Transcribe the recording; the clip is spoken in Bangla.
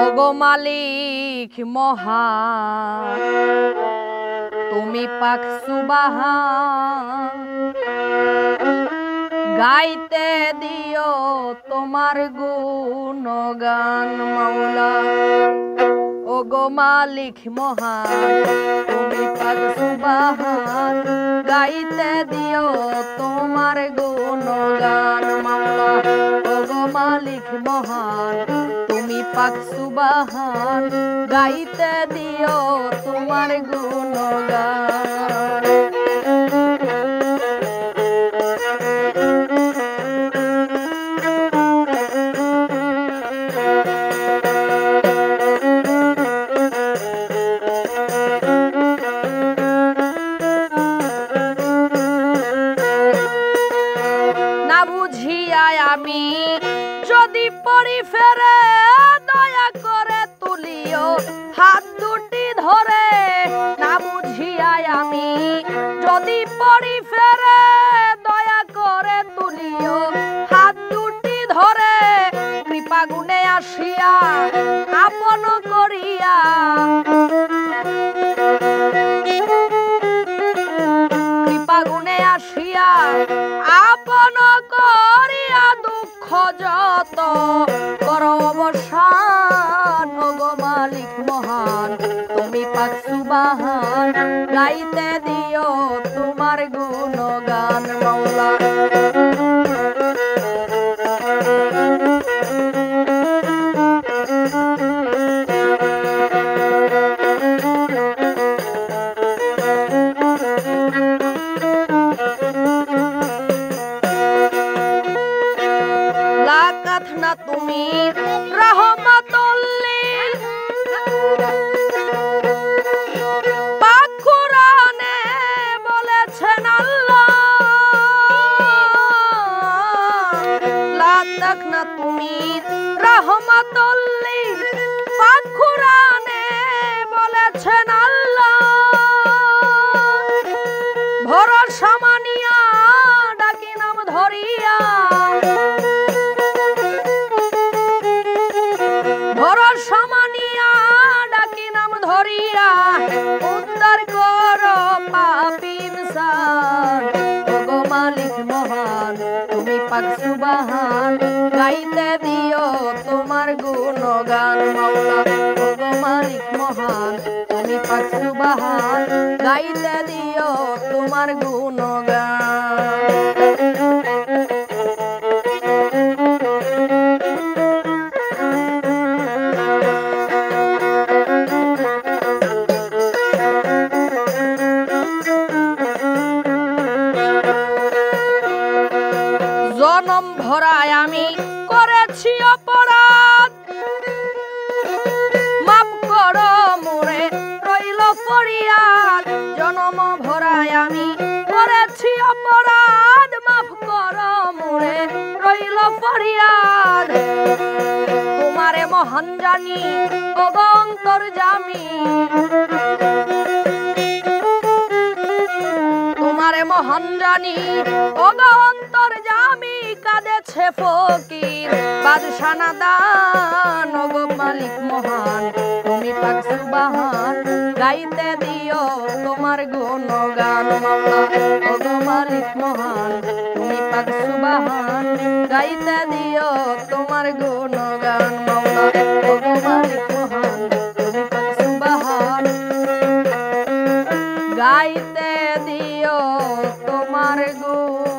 ওগো মালিক মহান তুমি পাক সুবহান গাইতে দিও তোমার গুণগান মাওলা ওগো মালিক মহান তুমি পাক সুবহান গাইতে দিও তোমার গুণগান মাওলা ওগো মালিক মহান তুমি পাক সুবহান গাইতে দিও তোমার গুণগান না বুঝিয়া আমি যদি পড়ি ফেরে দয়া করে তুলিও হাত দুটি ধরে না বুঝিয়া আমি যদি পড়ি ফেরে দয়া করে তুলিও হাত দুটি ধরে কৃপা গুণে আসিয়া আপন করিয়া কৃপা গুণে আসিয়া আপন করিয়া দুঃখ যত কর অবসান ওগো মালিক মহান তুমি পাক সুবহান গাইতে দিও তোমার গুণগান মাওলা লাকাত না তুমি রহমাতুল লিল পাক কুরআনে বলেছেন আল্লাহ লাকাত না তুমি রহমাতুল লিল পাক কুরআনে বলেছেন আল্লাহ ভরসা মানিয়া ডাকি নাম ধরিয়া ভরসা মানিয়া ডাকি নাম ধরিয়া উদ্ধার করো পাপী ইনসান ওগো মালিক মহান তুমি পাক সুবহান গাইতে দিও তোমার গুণগান মাওলা ওগো মালিক মহান তুমি পাক সুবহান গাইতে দিও তোমার গুণগান জনম ভরায় আমি করেছি অপরাধ মাফ করো মোরে রইল ফরিয়াদ জনম ভরায় আমি করেছি অপরাধ মাফ করো মোরে রইল ফরিয়াদ তোমারে মহান জানি ওগো অন্তর্যামী তোমারে মহান জানি ওগো অন্তর্যামী কাঁদেছে ফকির বাদশা নাদান ওগো মালিক মহান তুমি পাক সুবহান গাইতে দিও তোমার গুণগান মাওলা ওগো মালিক মহান তুমি পাক সুবহান গাইতে দিও তোমার গুণগান মাওলা ওগো মালিক মহান তুমি পাক সুবহান গাইতে দিও তোমার গুণ